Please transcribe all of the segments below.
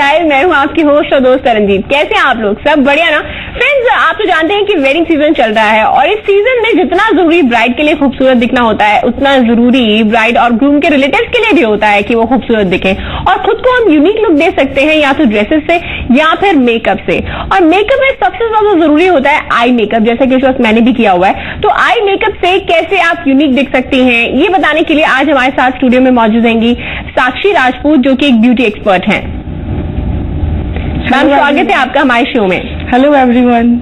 Style. मैं हूँ आपकी होस्ट और दोस्त तरनजीत। कैसे हैं आप लोग? सब बढ़िया ना? फ्रेंड्स, आप तो जानते हैं कि वेडिंग सीजन चल रहा है और इस सीजन में जितना जरूरी ब्राइड के लिए खूबसूरत दिखना होता है, उतना जरूरी ब्राइड और ग्रूम के रिलेटिव्स के लिए भी होता है कि वो खूबसूरत दिखें और खुद को हम यूनिक लुक दे सकते हैं, या तो ड्रेसेस से या फिर मेकअप से। और मेकअप में सबसे ज्यादा जरूरी होता है आई मेकअप, जैसा कि इस वक्त मैंने भी किया हुआ है। तो आई मेकअप से कैसे आप यूनिक दिख सकती हैं, ये बताने के लिए आज हमारे साथ स्टूडियो में मौजूद रहेंगी साक्षी राजपूत, जो कि एक ब्यूटी एक्सपर्ट हैं। मैम, स्वागत है आपका हमारे शो में। Hello everyone.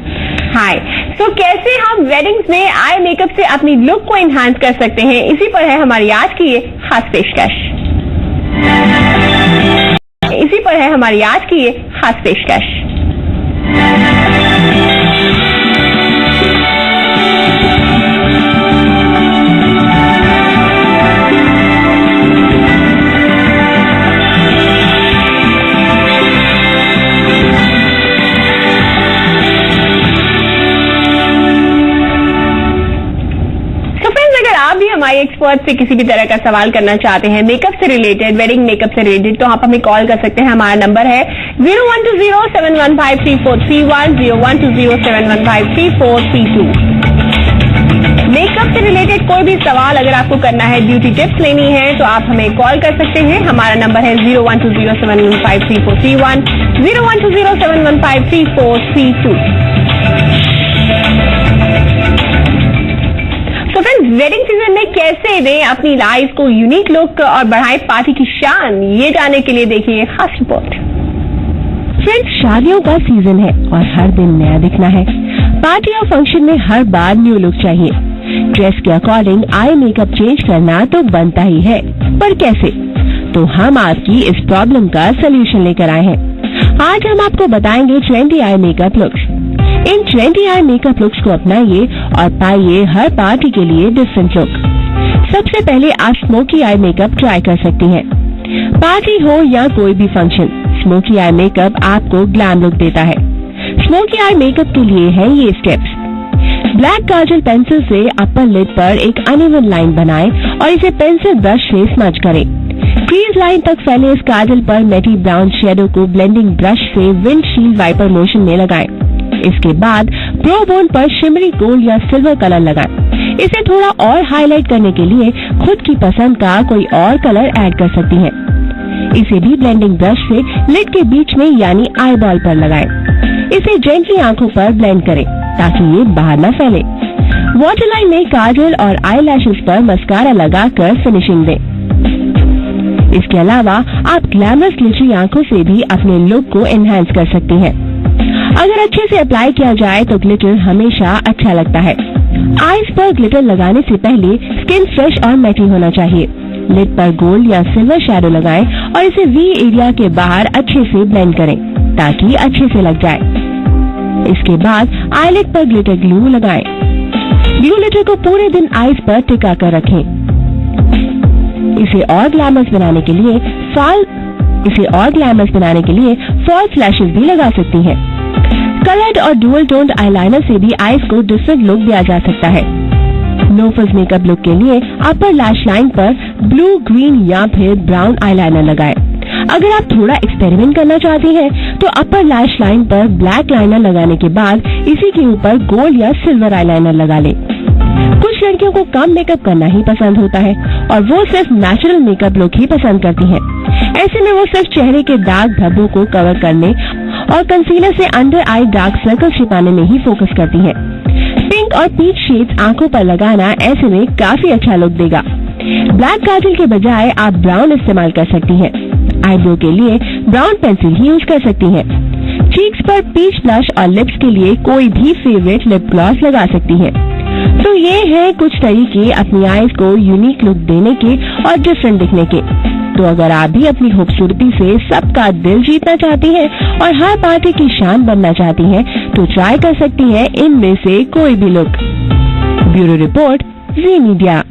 हाय। तो कैसे हम वेडिंग्स में आई मेकअप से अपनी लुक को एनहांस कर सकते हैं, इसी पर है हमारी आज की ये खास पेशकश। इसी पर है हमारी आज की ये खास पेशकश। हमारे एक्सपर्ट से किसी भी तरह का सवाल करना चाहते हैं मेकअप से रिलेटेड, वेडिंग मेकअप से रिलेटेड, तो आप हमें कॉल कर सकते हैं। हमारा नंबर है 0120715343 0120715342। मेकअप से रिलेटेड कोई भी सवाल अगर आपको करना है, ब्यूटी टिप्स लेनी है, तो आप हमें कॉल कर सकते हैं। हमारा नंबर है 0120715343 0120715342। तो फ्रेंड्स, वेडिंग सीजन में कैसे दें अपनी लाइफ को यूनिक लुक और बढ़ाएं पार्टी की शान, ये जानने के लिए देखिए खास रिपोर्ट। फ्रेंड्स, शादियों का सीजन है और हर दिन नया दिखना है। पार्टी और फंक्शन में हर बार न्यू लुक चाहिए। ड्रेस के अकॉर्डिंग आई मेकअप चेंज करना तो बनता ही है, पर कैसे? तो हम आपकी इस प्रॉब्लम का सोल्यूशन लेकर आए हैं। आज हम आपको बताएंगे 20 आई मेकअप लुक्स। इन 20 आई मेकअप लुक्स को अपनाइए और पाइए हर पार्टी के लिए डिफरेंट लुक। सबसे पहले आप स्मोकी आई मेकअप ट्राई कर सकती हैं। पार्टी हो या कोई भी फंक्शन, स्मोकी आई मेकअप आपको ग्लैम लुक देता है। स्मोकी आई मेकअप के लिए है ये स्टेप्स। ब्लैक काजल पेंसिल से अपर लिड पर एक अनइवन लाइन बनाएं और इसे पेंसिल ब्रश से स्मज करें। क्रीज लाइन तक फैले इस काजल पर मेटी ब्राउन शेडो को ब्लेंडिंग ब्रश से विंडशील्ड वाइपर मोशन में लगाएं। इसके बाद प्रो बोन पर शिमरी गोल्ड या सिल्वर कलर लगाएं। इसे थोड़ा और हाईलाइट करने के लिए खुद की पसंद का कोई और कलर ऐड कर सकती हैं। इसे भी ब्लेंडिंग ब्रश से लिड के बीच में यानी आई बॉल पर लगाएं। इसे जेंटली आंखों पर ब्लेंड करें ताकि ये बाहर न फैले। वाटरलाइन में काजल और आई लैशेस पर मस्कारा लगाकर फिनिशिंग दें। इसके अलावा आप ग्लैमरस ग्लिटरी आंखों से भी अपने लुक को एनहांस कर सकती हैं। अगर अच्छे से अप्लाई किया जाए तो ग्लिटर हमेशा अच्छा लगता है। आईज पर ग्लिटर लगाने से पहले स्किन फ्रेश और मैटी होना चाहिए। लिड पर गोल्ड या सिल्वर शैडो लगाएं और इसे वी एरिया के बाहर अच्छे से ब्लेंड करें ताकि अच्छे से लग जाए। इसके बाद आईलिड पर ग्लिटर ग्लू लगाएं। ग्लू ग्लिटर को पूरे दिन आईज पर टिका कर रखें। इसे और ग्लैमरस बनाने के लिए फॉल्स लैशेस भी लगा सकती हैं। कलर्ड और डुअल टोन्ड आईलाइनर से भी आईज को डिफरेंट लुक दिया जा सकता है। नो-फ्रिज मेकअप लुक के लिए अपर लैश लाइन पर ब्लू, ग्रीन या फिर ब्राउन आईलाइनर लगाएं। अगर आप थोड़ा एक्सपेरिमेंट करना चाहती हैं, तो अपर लैश लाइन पर ब्लैक लाइनर लगाने के बाद इसी के ऊपर गोल्ड या सिल्वर आईलाइनर लगा लें। कुछ लड़कियों को कम मेकअप करना ही पसंद होता है और वो सिर्फ नेचुरल मेकअप लुक ही पसंद करती हैं। ऐसे में वो सिर्फ चेहरे के दाग धब्बों को कवर करने और कंसीलर से अंडर आई डार्क सर्कल छिपाने में ही फोकस करती हैं। पिंक और पीच शेड्स आंखों पर लगाना ऐसे में काफी अच्छा लुक देगा। ब्लैक काजल के बजाय आप ब्राउन इस्तेमाल कर सकती हैं। आईब्रो के लिए ब्राउन पेंसिल ही यूज कर सकती हैं। चीक्स पर पीच ब्लश और लिप्स के लिए कोई भी फेवरेट लिप ग्लॉस लगा सकती हैं। तो ये हैं कुछ तरीके अपनी आईज को यूनिक लुक देने के और डिफरेंट दिखने के। तो अगर आप भी अपनी खूबसूरती से सबका दिल जीतना चाहती हैं और हर पार्टी की शान बनना चाहती हैं, तो ट्राई कर सकती हैं इनमें से कोई भी लुक। ब्यूरो रिपोर्ट, जी मीडिया।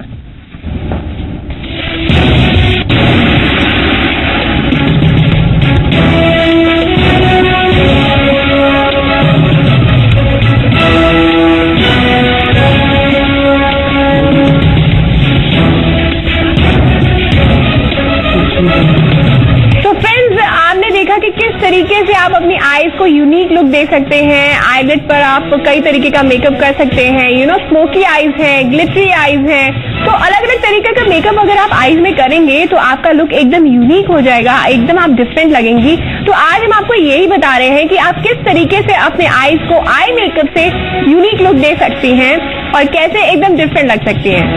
तरीके से आप अपनी आईज को यूनिक लुक दे सकते हैं। आईलेट पर आप कई तरीके का मेकअप कर सकते हैं, स्मोकी आईज है, ग्लिटरी आईज है, तो अलग अलग तरीके का मेकअप अगर आप आईज में करेंगे तो आपका लुक एकदम यूनिक हो जाएगा, एकदम आप डिफरेंट लगेंगी। तो आज हम आपको यही बता रहे हैं कि आप किस तरीके से अपने आईज को आई मेकअप से यूनिक लुक दे सकती हैं और कैसे एकदम डिफरेंट लग सकती हैं।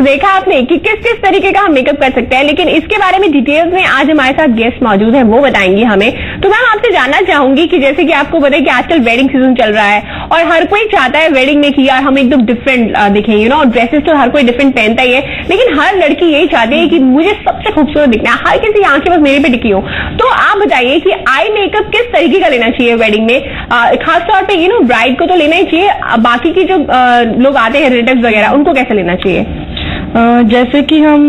देखा आपने कि किस किस तरीके का हम मेकअप कर सकते हैं, लेकिन इसके बारे में डिटेल्स में आज हमारे साथ गेस्ट मौजूद हैं, वो बताएंगे हमें। तो मैम आपसे जानना चाहूंगी कि जैसे कि आपको पता है कि आजकल वेडिंग सीजन चल रहा है और हर कोई चाहता है वेडिंग में कि यार हम एकदम डिफरेंट दिखें, और ड्रेसेस तो हर कोई डिफरेंट पहनता ही है, लेकिन हर लड़की यही चाहती है कि मुझे सबसे खूबसूरत दिखना है, हर किसी आंखें बस मेरे पे टिकी हो। तो आप बताइए कि आई मेकअप किस तरीके का लेना चाहिए वेडिंग में, खासतौर पर ब्राइड को तो लेना ही चाहिए, बाकी की जो लोग आते हैं रिलेटिव्स वगैरह उनको कैसे लेना चाहिए? जैसे कि हम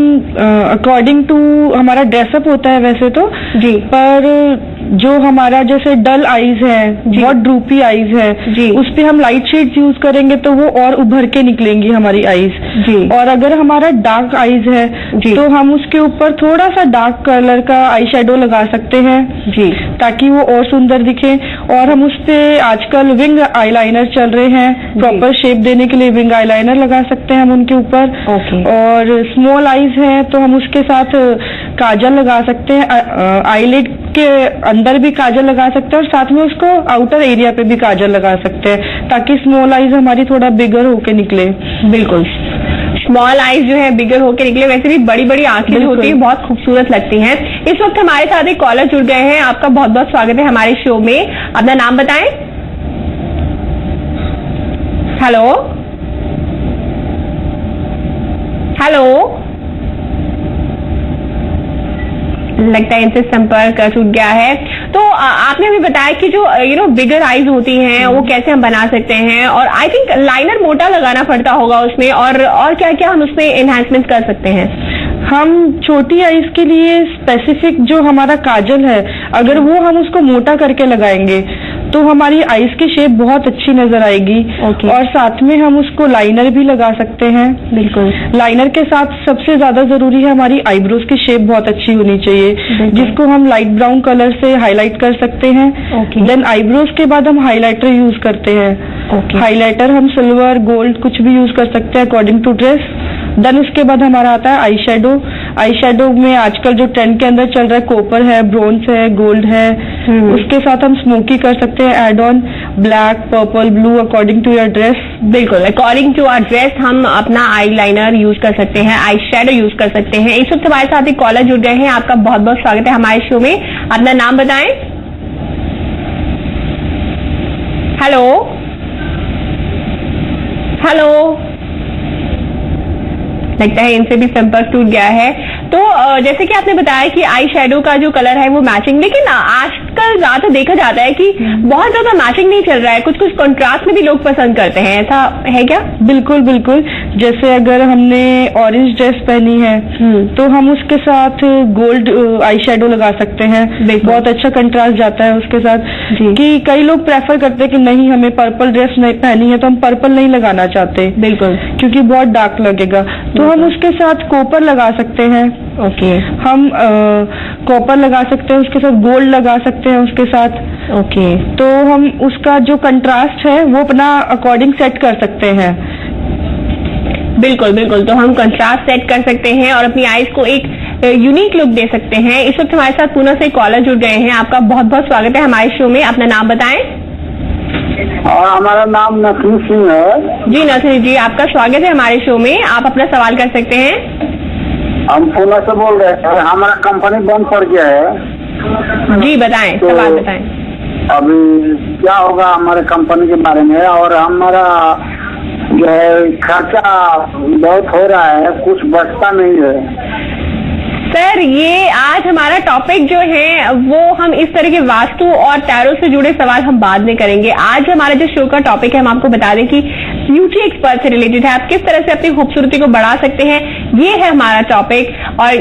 अकॉर्डिंग टू हमारा ड्रेसअप होता है वैसे तो जी, पर जो हमारा जैसे डल आईज है, बहुत ड्रूपी आईज है जी, उस पे हम लाइट शेड्स यूज करेंगे तो वो और उभर के निकलेंगी हमारी आईज जी। और अगर हमारा डार्क आईज है जी, तो हम उसके ऊपर थोड़ा सा डार्क कलर का आई शेडो लगा सकते हैं जी, ताकि वो और सुंदर दिखे। और हम उस पे आजकल विंग आईलाइनर चल रहे हैं, प्रॉपर शेप देने के लिए विंग आईलाइनर लगा सकते हैं हम उनके ऊपर। और स्मॉल आईज है तो हम उसके साथ काजल लगा सकते हैं, आईलिड के अंदर भी काजल लगा सकते हैं और साथ में उसको आउटर एरिया पे भी काजल लगा सकते हैं, ताकि स्मॉल आईज हमारी थोड़ा बिगर होके निकले। बिल्कुल, स्मॉल आईज जो है बिगर होके निकले। वैसे भी बड़ी बड़ी आंखें जो होती है बहुत खूबसूरत लगती हैं। इस वक्त हमारे साथ एक कॉलर जुड़ गए हैं, आपका बहुत बहुत स्वागत है हमारे शो में। अपना नाम बताएं। हेलो हेलो, लगता है इनसे संपर्क टूट गया है। तो आपने हमें बताया कि जो बिगर आईज होती हैं वो कैसे हम बना सकते हैं, और आई थिंक लाइनर मोटा लगाना पड़ता होगा उसमें, और क्या क्या हम उसमें एनहांसमेंट कर सकते हैं? हम छोटी आईज के लिए स्पेसिफिक जो हमारा काजल है, अगर वो हम उसको मोटा करके लगाएंगे तो हमारी आईज की शेप बहुत अच्छी नजर आएगी। और साथ में हम उसको लाइनर भी लगा सकते हैं। बिल्कुल, लाइनर के साथ सबसे ज्यादा जरूरी है हमारी आईब्रोज की शेप बहुत अच्छी होनी चाहिए, जिसको हम लाइट ब्राउन कलर से हाईलाइट कर सकते हैं। देन आईब्रोज के बाद हम हाईलाइटर यूज करते हैं। हाईलाइटर हम सिल्वर, गोल्ड कुछ भी यूज कर सकते हैं अकॉर्डिंग टू ड्रेस। देन उसके बाद हमारा आता है आई शेडो। आई शेडो में आजकल जो ट्रेंड के अंदर चल रहा है, कॉपर है, ब्रोंज है, गोल्ड है, उसके साथ हम स्मोकी कर सकते हैं, add on black, purple, blue according to your dress. बिल्कुल, अकॉर्डिंग टू आवर ड्रेस हम अपना आई लाइनर यूज कर सकते हैं, आई शेडो यूज कर सकते हैं। इस वक्त हमारे साथ एक कॉलर जुड़ गए हैं, आपका बहुत बहुत स्वागत है हमारे शो में। अपना नाम बताएं। हेलो हेलो, लगता है इनसे भी संपर्क टूट गया है। तो जैसे कि आपने बताया कि आई शेडो का जो कलर है वो मैचिंग, लेकिन आजकल ज्यादा देखा जाता है कि बहुत ज्यादा मैचिंग नहीं चल रहा है, कुछ कुछ कंट्रास्ट में भी लोग पसंद करते हैं, ऐसा है क्या? बिल्कुल बिल्कुल, जैसे अगर हमने ऑरेंज ड्रेस पहनी है तो हम उसके साथ गोल्ड आई शेडो लगा सकते हैं, बहुत अच्छा कंट्रास्ट जाता है उसके साथ। कि कई लोग प्रेफर करते हैं कि नहीं हमें पर्पल ड्रेस नहीं पहनी है तो हम पर्पल नहीं लगाना चाहते, बिल्कुल, क्योंकि बहुत डार्क लगेगा, तो हम उसके साथ कॉपर लगा सकते हैं। हम कॉपर लगा सकते हैं, उसके साथ गोल्ड लगा सकते हैं उसके साथ। तो हम उसका जो कंट्रास्ट है वो अपना अकॉर्डिंग सेट कर सकते हैं। बिल्कुल बिल्कुल, तो हम कंट्रास्ट सेट कर सकते हैं और अपनी आईज को एक यूनिक लुक दे सकते हैं। इस वक्त हमारे साथ पुनः से कॉलर जुड़ गए हैं, आपका बहुत बहुत स्वागत है हमारे शो में। अपना नाम बताएं। और हमारा नाम नसीम सिंह है। जी नसीम जी, आपका स्वागत है हमारे शो में, आप अपना सवाल कर सकते हैं। हम पुणे से बोल रहे हैं, हमारा कंपनी बंद पड़ गया है। जी बताएं, तो सवाल बताएं। अभी क्या होगा हमारे कंपनी के बारे में, और हमारा जो है खर्चा बहुत हो रहा है, कुछ बचता नहीं है। सर, ये आज हमारा टॉपिक जो है वो हम इस तरह के वास्तु और टैरो से जुड़े सवाल हम बाद में करेंगे। आज हमारा जो शो का टॉपिक है, हम आपको बता दें कि ब्यूटी एक्सपर्ट से रिलेटेड है। आप किस तरह से अपनी खूबसूरती को बढ़ा सकते हैं, ये है हमारा टॉपिक। और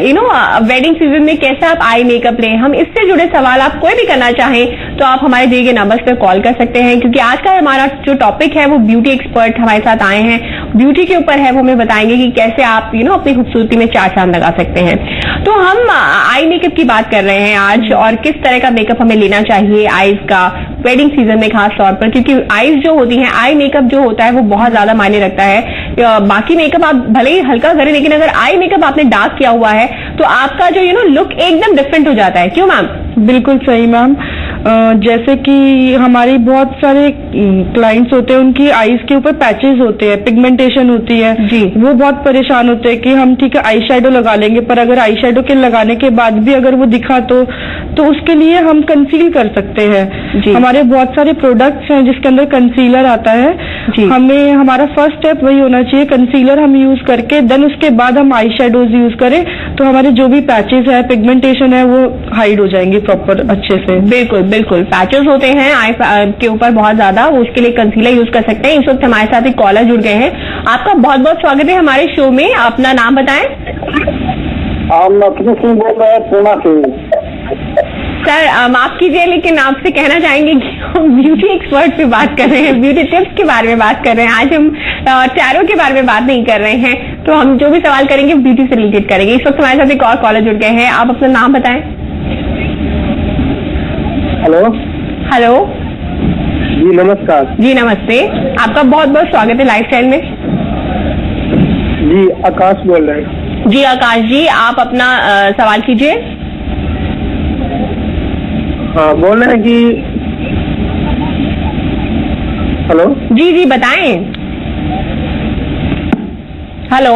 वेडिंग सीजन में कैसे आप आई मेकअप लें, हम इससे जुड़े सवाल आप कोई भी करना चाहें तो आप हमारे दिए गए नंबर्स पर कॉल कर सकते हैं, क्योंकि आज का हमारा जो टॉपिक है वो ब्यूटी एक्सपर्ट हमारे साथ आए हैं, ब्यूटी के ऊपर है। वो हमें बताएंगे कि कैसे आप अपनी खूबसूरती में चार चांद लगा सकते हैं। तो हम आई मेकअप की बात कर रहे हैं आज, और किस तरह का मेकअप हमें लेना चाहिए आईज का वेडिंग सीजन में खास तौर पर, क्योंकि आईज जो होती हैं, आई मेकअप जो होता है वो बहुत ज्यादा मायने रखता है। बाकी मेकअप आप भले ही हल्का करें, लेकिन अगर आई मेकअप आपने डार्क किया हुआ है तो आपका जो लुक एकदम डिफरेंट हो जाता है। क्यों मैम? बिल्कुल सही मैम। जैसे कि हमारी बहुत सारे क्लाइंट्स होते हैं, उनकी आईज के ऊपर पैचेस होते हैं, पिगमेंटेशन होती है जी, वो बहुत परेशान होते हैं कि हम ठीक है आई शेडो लगा लेंगे, पर अगर आई शेडो के लगाने के बाद भी अगर वो दिखा तो उसके लिए हम कंसील कर सकते हैं। हमारे बहुत सारे प्रोडक्ट्स हैं जिसके अंदर कंसीलर आता है। हमें हमारा फर्स्ट स्टेप वही होना चाहिए, कंसीलर हम यूज करके देन उसके बाद हम आई शेडोज यूज करें, तो हमारे जो भी पैचेस है, पिगमेंटेशन है, वो हाइड हो जाएंगे प्रॉपर अच्छे से। बिल्कुल बिल्कुल, पैचेस होते हैं आई के ऊपर बहुत ज्यादा, उसके लिए कंसीलर यूज कर सकते हैं। इस वक्त हमारे साथ एक कॉलर जुड़ गए हैं। आपका बहुत बहुत स्वागत है हमारे शो में। अपना नाम बताएं। हम लक्ष्मी सिंह बोल रहे हैं पूना से। सर माफ कीजिए, लेकिन आपसे कहना चाहेंगे कि हम ब्यूटी एक्सपर्ट पे बात कर रहे हैं, ब्यूटी टिप्स के बारे में बात कर रहे हैं। आज हम टैरो के बारे में बात नहीं कर रहे हैं, तो हम जो भी सवाल करेंगे ब्यूटी से रिलेटेड करेंगे। इस वक्त हमारे साथ एक और कॉलर जुड़ गए हैं। आप अपना नाम बताएं। हेलो हेलो जी नमस्कार। जी नमस्ते, आपका बहुत बहुत स्वागत है लाइफस्टाइल में। जी आकाश बोल रहे हैं। जी आकाश जी, आप अपना सवाल कीजिए। हाँ बोल रहे हैं कि हेलो जी जी बताएं। हेलो,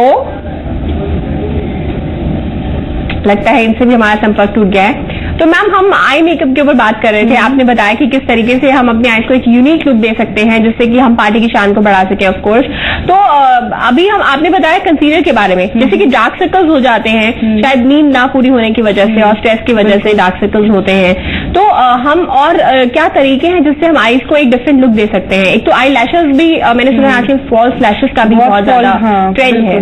लगता है इनसे भी हमारा संपर्क टूट गया है। तो मैम हम आई मेकअप के ऊपर बात कर रहे थे। आपने बताया कि किस तरीके से हम अपने आईज को एक यूनिक लुक दे सकते हैं जिससे कि हम पार्टी की शान को बढ़ा सके ऑफ कोर्स। तो अभी आपने बताया कंसीलर के बारे में, जैसे कि डार्क सर्कल्स हो जाते हैं शायद नींद ना पूरी होने की वजह से और स्ट्रेस की वजह से डार्क सर्कल्स होते हैं, तो हम और क्या तरीके हैं जिससे हम आईज को एक डिफरेंट लुक दे सकते हैं? एक तो आई लैशेस भी मैंने सुना है आजकल फॉल्स लैशेस का भी बहुत ज्यादा ट्रेंड है।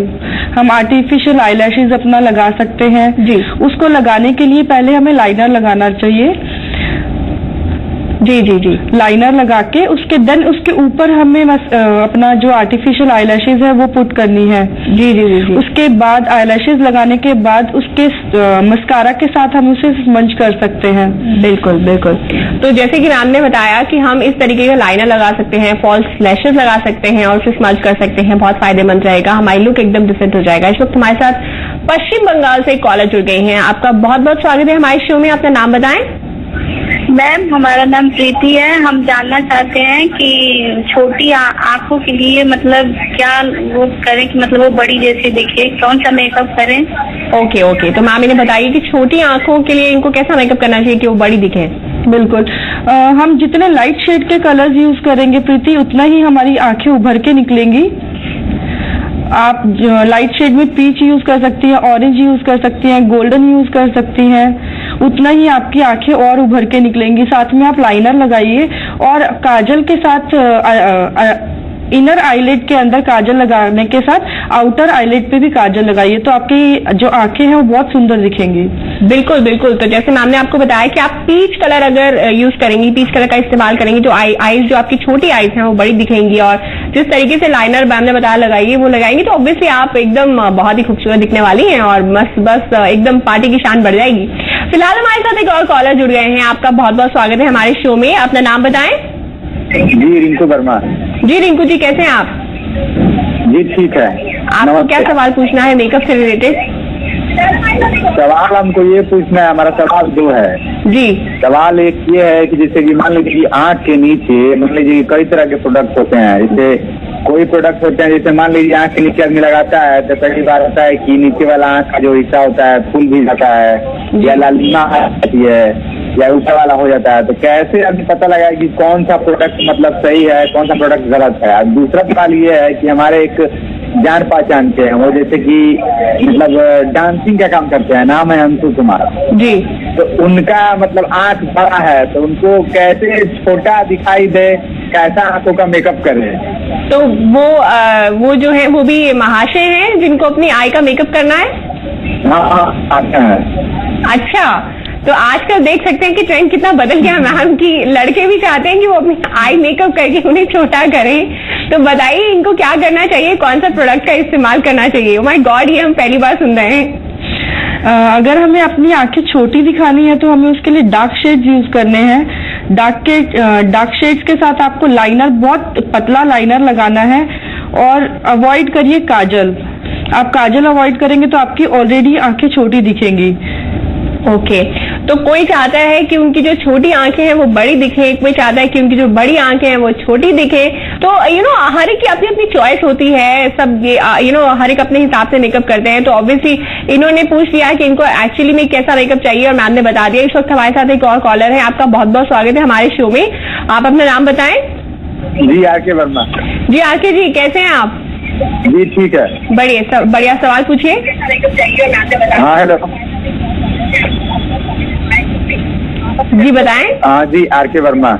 हम आर्टिफिशियल आई लैशेज अपना लगा सकते हैं जी। उसको लगाने के लिए पहले हमें लाइनर लगाना चाहिए। जी जी जी, लाइनर लगा के उसके ऊपर हमें अपना जो आर्टिफिशियल आईलैशेज है वो पुट करनी है। जी जी जी, जी। उसके बाद आईलैशेज लगाने के बाद उसके मस्कारा के साथ हम उसे स्मंज कर सकते हैं। बिल्कुल बिल्कुल। तो जैसे कि मैम ने बताया कि हम इस तरीके का लाइनर लगा सकते हैं, फॉल्स लैशेज लगा सकते हैं और उसे स्मंज कर सकते हैं, बहुत फायदेमंद रहेगा, हमारी लुक एकदम डिफरेंट हो जाएगा। इस वक्त हमारे साथ पश्चिम बंगाल से एक कॉलर जुड़ गई हैं। आपका बहुत बहुत स्वागत है हमारे शो में। अपना नाम बताएं। मैम हमारा नाम प्रीति है। हम जानना चाहते हैं कि छोटी आंखों के लिए मतलब क्या वो करें कि मतलब वो बड़ी जैसे दिखे, कौन सा मेकअप करें? ओके ओके, तो मैम इन्हें बताइए कि छोटी आंखों के लिए इनको कैसा मेकअप करना चाहिए कि वो बड़ी दिखे? बिल्कुल, हम जितने लाइट शेड के कलर्स यूज करेंगे प्रीति, उतना ही हमारी आंखें उभर के निकलेंगी। आप लाइट शेड में पीच यूज कर सकती हैं, ऑरेंज यूज कर सकती हैं, गोल्डन यूज कर सकती हैं, उतना ही आपकी आंखें और उभर के निकलेंगी। साथ में आप लाइनर लगाइए और काजल के साथ इनर आईलेट के अंदर काजल लगाने के साथ आउटर आईलेट पे भी काजल लगाइए, तो आपकी जो आंखें हैं वो बहुत सुंदर दिखेंगी। बिल्कुल बिल्कुल। तो जैसे मैम ने आपको बताया कि आप पीच कलर अगर यूज करेंगी, पीच कलर का इस्तेमाल करेंगी, तो आईज जो आपकी छोटी आईज हैं वो बड़ी दिखेंगी, और जिस तरीके से लाइनर मैम ने बताया लगाइए वो लगाएंगी तो ऑब्वियसली आप एकदम बहुत ही खूबसूरत दिखने वाली हैं और बस एकदम पार्टी की शान बढ़ जाएगी। फिलहाल हमारे साथ एक और कॉलर जुड़ गए हैं। आपका बहुत बहुत स्वागत है हमारे शो में। अपना नाम बताएं। जी रिंकू वर्मा। जी रिंकू जी, कैसे हैं आप? जी ठीक है। आपको क्या सवाल पूछना है मेकअप से रिलेटेड? सवाल हमको ये पूछना है, हमारा सवाल दो है जी। सवाल एक ये है कि जैसे कि मान लीजिए आंख के नीचे मान लीजिए कई तरह के प्रोडक्ट होते हैं, जैसे कोई प्रोडक्ट होते हैं जैसे मान लीजिए आंख के नीचे आदमी लगाता है तो कई बार होता है कि नीचे वाला आंख का जो हिस्सा होता है फूल भी जाता है या लालिमा आती है या ऊपर वाला हो जाता है, तो कैसे अभी पता लगा कि कौन सा प्रोडक्ट मतलब सही है, कौन सा प्रोडक्ट गलत है? दूसरा सवाल ये है कि हमारे एक जान पहचान के हैं, वो जैसे कि मतलब डांसिंग का काम करते हैं, नाम है अंशु कुमार जी, तो उनका मतलब आंख बड़ा है, तो उनको कैसे छोटा दिखाई दे, कैसा आंखों का मेकअप करें? तो वो जो है वो भी महाशय हैं जिनको अपनी आई का मेकअप करना है? हाँ, अच्छा, तो आजकल देख सकते हैं कि ट्रेंड कितना बदल गया मैम, कि लड़के भी चाहते हैं कि वो अपनी आई मेकअप करके उन्हें छोटा करें। तो बताइए इनको क्या करना चाहिए, कौन सा प्रोडक्ट का इस्तेमाल करना चाहिए? ओह माय गॉड, ये हम पहली बार सुन रहे हैं। अगर हमें अपनी आंखें छोटी दिखानी है तो हमें उसके लिए डार्क शेड्स यूज करने हैं। डार्क शेड्स के साथ आपको लाइनर, बहुत पतला लाइनर लगाना है और अवॉइड करिए काजल। आप काजल अवॉइड करेंगे तो आपकी ऑलरेडी आंखें छोटी दिखेंगी। ओके, तो कोई चाहता है कि उनकी जो छोटी आंखें हैं वो बड़ी दिखे, कोई चाहता है कि उनकी जो बड़ी आंखें हैं वो छोटी दिखे। तो हर एक की अपनी अपनी चॉइस होती है, सब ये हर एक अपने हिसाब से मेकअप करते हैं। तो ऑब्वियसली इन्होंने पूछ लिया कि इनको एक्चुअली में कैसा मेकअप चाहिए और मैम ने बता दिया। इस वक्त हमारे साथ एक और कॉलर है, आपका बहुत बहुत स्वागत है हमारे शो में। आप अपना नाम बताएं। जी आरके वर्मा। जी आरके जी, कैसे हैं आप? जी ठीक है। बढ़िया, सवाल पूछिए। हाँ हेलो। जी बताएं। हाँ जी आरके वर्मा।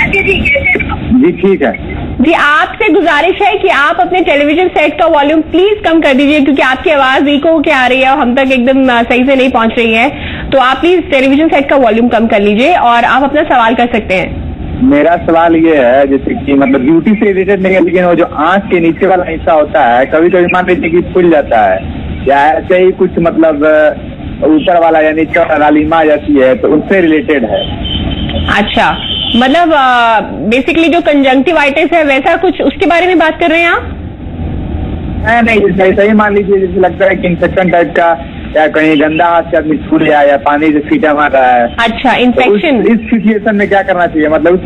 जी ठीक है। जी, आपसे गुजारिश है कि आप अपने टेलीविजन सेट का वॉल्यूम प्लीज कम कर दीजिए, क्योंकि आपकी आवाज इको होके आ रही है और हम तक एकदम सही से नहीं पहुंच रही है। तो आप प्लीज टेलीविजन सेट का वॉल्यूम कम कर लीजिए और आप अपना सवाल कर सकते हैं। मेरा सवाल ये है, जैसे कि मतलब ब्यूटी से रिलेटेड नहीं है, लेकिन वो जो आंख के नीचे वाला हिस्सा होता है, कभी कभी मान लीजिए कि फूल जाता है या ऐसे ही कुछ मतलब ऊपर वाला या नीचे वाला लालिमा आ जाती है, तो उससे रिलेटेड है। अच्छा, मतलब बेसिकली जो कंजंक्टिवाइटिस है वैसा कुछ, उसके बारे में बात कर रहे हैं आप? नहीं, सही मान लीजिए जैसे लगता है कि इन्फेक्शन टाइप का, या कहीं गंदा हाथ से आदमी छू लिया या पानी से छींटा मार रहा है। अच्छा, इन्फेक्शन। तो इस सिचुएशन में क्या करना चाहिए, मतलब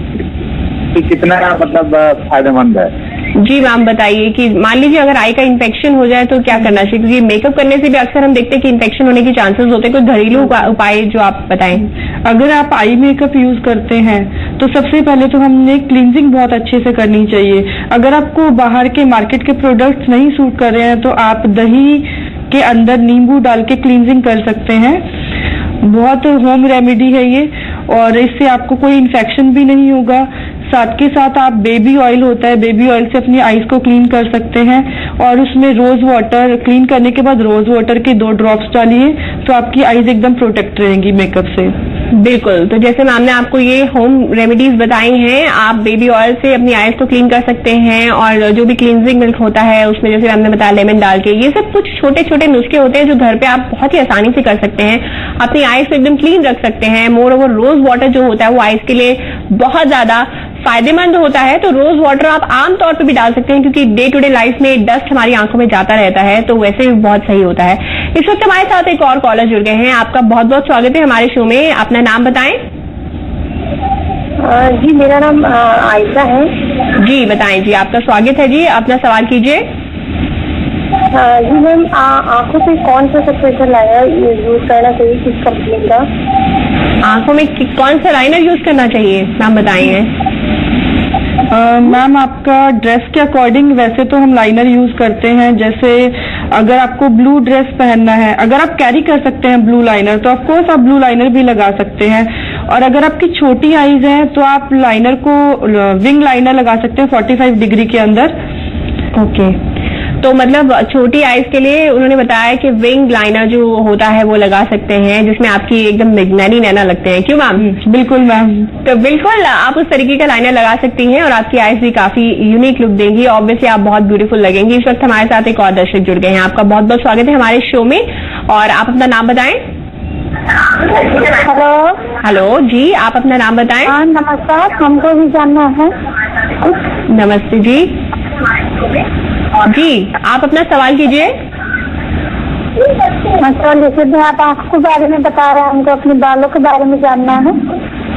कितना मतलब फायदेमंद है? जी मैम बताइए कि मान लीजिए अगर आई का इन्फेक्शन हो जाए तो क्या करना चाहिए, क्योंकि मेकअप करने से भी अक्सर हम देखते हैं कि इन्फेक्शन होने के चांसेस होते हैं। कोई घरेलू उपाय जो आप बताएं। अगर आप आई मेकअप यूज करते हैं तो सबसे पहले तो हमने क्लींजिंग बहुत अच्छे से करनी चाहिए। अगर आपको बाहर के मार्केट के प्रोडक्ट्स नहीं सूट कर रहे हैं तो आप दही के अंदर नींबू डाल के क्लींजिंग कर सकते हैं। बहुत होम रेमेडी है ये, और इससे आपको कोई इन्फेक्शन भी नहीं होगा। साथ के साथ आप बेबी ऑयल होता है, बेबी ऑयल से अपनी आईज को क्लीन कर सकते हैं, और उसमें रोज वाटर, क्लीन करने के बाद रोज वाटर के 2 ड्रॉप्स डालिए तो आपकी आईज एकदम प्रोटेक्ट रहेंगी मेकअप से। बिल्कुल, तो जैसे मैम ने आपको ये होम रेमेडीज बताई हैं, आप बेबी ऑयल से अपनी आईज को क्लीन कर सकते हैं, और जो भी क्लींजिंग मिल्क होता है उसमें जैसे मैम ने बताया लेमन डाल के, ये सब कुछ छोटे छोटे नुस्खे होते हैं जो घर पे आप बहुत ही आसानी से कर सकते हैं। अपनी आईज को एकदम क्लीन रख सकते हैं। मोर ओवर रोज वाटर जो होता है वो आईज के लिए बहुत ज्यादा फायदेमंद होता है। तो रोज वाटर आप आमतौर पर भी डाल सकते हैं, क्योंकि डे टू डे लाइफ में डस्ट हमारी आंखों में जाता रहता है, तो वैसे भी बहुत सही होता है। इस वक्त हमारे साथ एक और कॉलर जुड़ गए हैं, आपका बहुत बहुत स्वागत है हमारे शो में। अपना नाम बताएं। जी मेरा नाम आयशा है। जी बताएं जी, आपका स्वागत है जी, अपना सवाल कीजिए। जी मैम, आंखों पे कौन सा स्पेशल लाइनर यूज करना चाहिए, किस कंपनी का? आंखों में कौन सा लाइनर यूज करना चाहिए मैम बताइए। मैम आपका ड्रेस के अकॉर्डिंग वैसे तो हम लाइनर यूज करते हैं। जैसे अगर आपको ब्लू ड्रेस पहनना है, अगर आप कैरी कर सकते हैं ब्लू लाइनर तो ऑफकोर्स आप ब्लू लाइनर भी लगा सकते हैं। और अगर आपकी छोटी आईज है तो आप लाइनर को विंग लाइनर लगा सकते हैं 45 डिग्री के अंदर। ओके, तो मतलब छोटी आईज के लिए उन्होंने बताया कि विंग लाइनर जो होता है वो लगा सकते हैं, जिसमें आपकी एकदम नैनी नैना लगते हैं। क्यों मैम? बिल्कुल मैम, तो बिल्कुल आप उस तरीके का लाइनर लगा सकती हैं और आपकी आईज भी काफी यूनिक लुक देंगी। ऑब्वियसली आप बहुत ब्यूटीफुल लगेंगी। इस वक्त हमारे साथ एक और दर्शक जुड़ गए हैं, आपका बहुत बहुत स्वागत है हमारे शो में, और आप अपना नाम बताएं। हेलो जी, आप अपना नाम बताएं। हाँ नमस्कार, हमको भी जानना है। नमस्ते जी। जी आप अपना सवाल कीजिए। मतलब जैसे आप आँखों के बारे में बता रहे हैं, हमको अपने बालों के बारे में जानना है।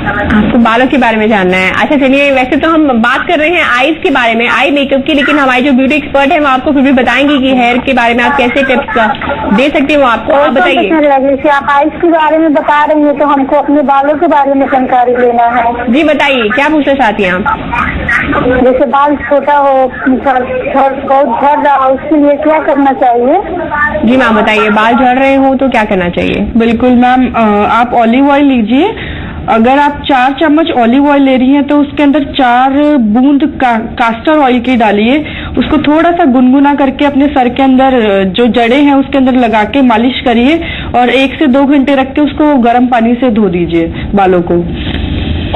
आपको बालों के बारे में जानना है? अच्छा चलिए, वैसे तो हम बात कर रहे हैं आईज के बारे में, आई मेकअप की, लेकिन हमारी जो ब्यूटी एक्सपर्ट है वो आपको फिर भी बताएंगी कि हेयर के बारे में आप कैसे टिप्स दे सकती हैं वो आपको। आप बताइए। जैसे आप आईज के बारे में बता रही हैं तो हमको अपने बालों के बारे में जानकारी लेना है। जी बताइए, क्या पूछना चाहती हैं आप? जैसे बाल छोटा हो, बहुत झड़ रहा हो, उसके लिए क्या करना चाहिए? जी मैम बताइए, बाल झड़ रहे हो तो क्या करना चाहिए? बिल्कुल मैम, आप ऑलिव ऑयल लीजिए अगर आप 4 चम्मच ऑलिव ऑयल ले रही हैं तो उसके अंदर 4 बूंद कास्टर ऑयल की डालिए। उसको थोड़ा सा गुनगुना करके अपने सर के अंदर जो जड़ें हैं उसके अंदर लगा के मालिश करिए और 1 से 2 घंटे रख के उसको गर्म पानी से धो दीजिए बालों को।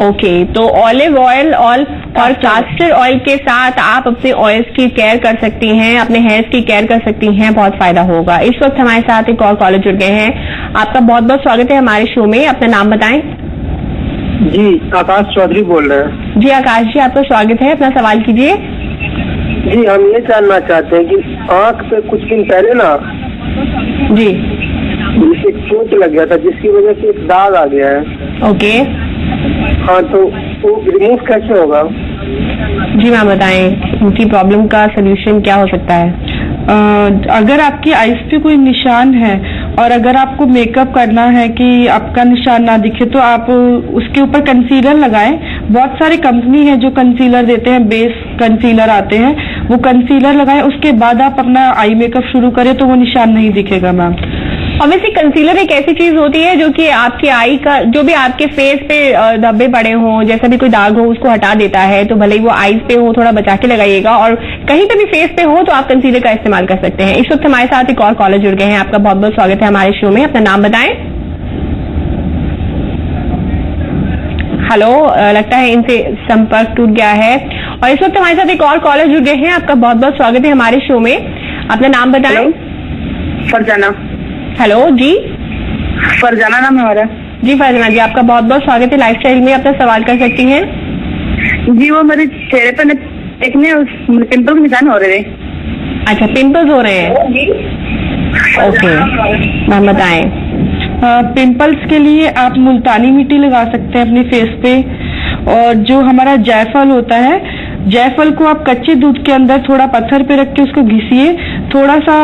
ओके, तो ऑलिव ऑयल और कास्टर ऑयल के साथ आप अपने ऑयल्स की केयर कर सकती हैं, अपने हेयर्स की केयर कर सकती हैं, बहुत फायदा होगा। इस वक्त हमारे साथ एक और कॉलर जुड़ गए हैं। आपका बहुत बहुत स्वागत है हमारे शो में। अपना नाम बताएं। जी, आकाश चौधरी बोल रहे हैं। जी आकाश जी, आपका स्वागत है, अपना सवाल कीजिए। जी, हम ये जानना चाहते हैं कि आंख पे कुछ दिन पहले ना जी एक चोट लग गया था जिसकी वजह से एक दाग आ गया है। ओके, हाँ, तो वो रिमूव कैसे होगा? जी मैम बताएं, उनकी प्रॉब्लम का सोल्यूशन क्या हो सकता है? अगर आपकी आईज पे कोई निशान है और अगर आपको मेकअप करना है कि आपका निशान ना दिखे तो आप उसके ऊपर कंसीलर लगाएं। बहुत सारे कंपनी है जो कंसीलर देते हैं, बेस कंसीलर आते हैं, वो कंसीलर लगाएं। उसके बाद आप अपना आई मेकअप शुरू करें तो वो निशान नहीं दिखेगा मैम। ऑब्वियसली कंसीलर एक ऐसी चीज होती है जो कि आपकी आई का जो भी आपके फेस पे धब्बे पड़े हों, जैसा भी कोई दाग हो, उसको हटा देता है। तो भले ही वो आईज पे हो, थोड़ा बचा के लगाइएगा, और कहीं पे भी फेस पे हो तो आप कंसीलर का इस्तेमाल कर सकते हैं। इस वक्त हमारे साथ एक और कॉलर जुड़ गए हैं। आपका बहुत बहुत स्वागत है हमारे शो में। अपना नाम बताएं। हेलो, लगता है इनसे संपर्क टूट गया है। और इस वक्त हमारे साथ एक और कॉलर जुड़ गए हैं। आपका बहुत बहुत स्वागत है हमारे शो में। अपना नाम बताएं। फरजाना। हेलो जी, फरजाना नाम है हमारा। जी फरजाना जी, आपका बहुत बहुत स्वागत है लाइफस्टाइल में। अपना सवाल कर सकती हैं। जी, वो मेरे चेहरे पर देखने पिंपल के निशान हो रहे थे। अच्छा, पिंपल्स हो रहे हैं। ओके मैम बताएं। पिंपल्स के लिए आप मुल्तानी मिट्टी लगा सकते हैं अपने फेस पे, और जो हमारा जायफल होता है, जायफल को आप कच्चे दूध के अंदर थोड़ा पत्थर पे रख के उसको घिसिए, थोड़ा सा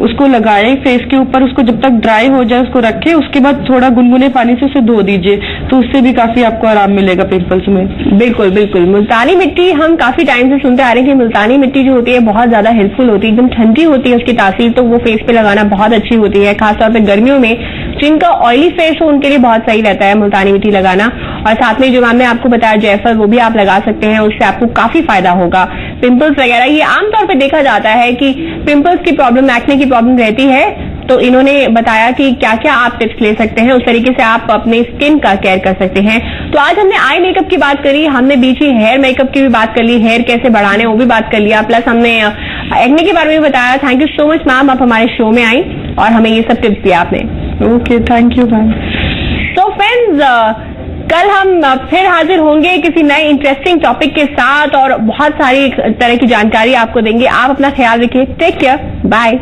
उसको लगाए फेस के ऊपर, उसको जब तक ड्राई हो जाए उसको रखे, उसके बाद थोड़ा गुनगुने पानी से उसे धो दीजिए, तो उससे भी काफी आपको आराम मिलेगा पिंपल्स में। बिल्कुल बिल्कुल, मुल्तानी मिट्टी हम काफी टाइम से सुनते आ रहे हैं कि मुल्तानी मिट्टी जो होती है बहुत ज्यादा हेल्पफुल होती है, एकदम ठंडी होती है उसकी तासीर, तो वो फेस पे लगाना बहुत अच्छी होती है। खासतौर पर गर्मियों में जिनका ऑयली फेस हो उनके लिए बहुत सही रहता है मुल्तानी मिट्टी लगाना। और साथ में जो मैम ने आपको बताया जायफल, वो भी आप लगा सकते हैं, उससे आपको काफी फायदा होगा। पिंपल्स वगैरह ये आमतौर पे देखा जाता है कि पिंपल्स की प्रॉब्लम, एक्ने की प्रॉब्लम रहती है, तो इन्होंने बताया कि क्या क्या आप टिप्स ले सकते हैं, उस तरीके से आप अपने स्किन का केयर कर सकते हैं। तो आज हमने आई मेकअप की बात करी, हमने बीच ही हेयर मेकअप की भी बात कर ली, हेयर कैसे बढ़ाने वो भी बात कर लिया, प्लस हमने एक्ने के बारे में बताया। Thank you so much ma'am, आप हमारे शो में आई और हमें ये सब टिप्स दिया आपने। Okay, thank you ma'am. तो फ्रेंड्स, कल हम फिर हाजिर होंगे किसी नए इंटरेस्टिंग टॉपिक के साथ और बहुत सारी तरह की जानकारी आपको देंगे। आप अपना ख्याल रखिए। Take care, bye.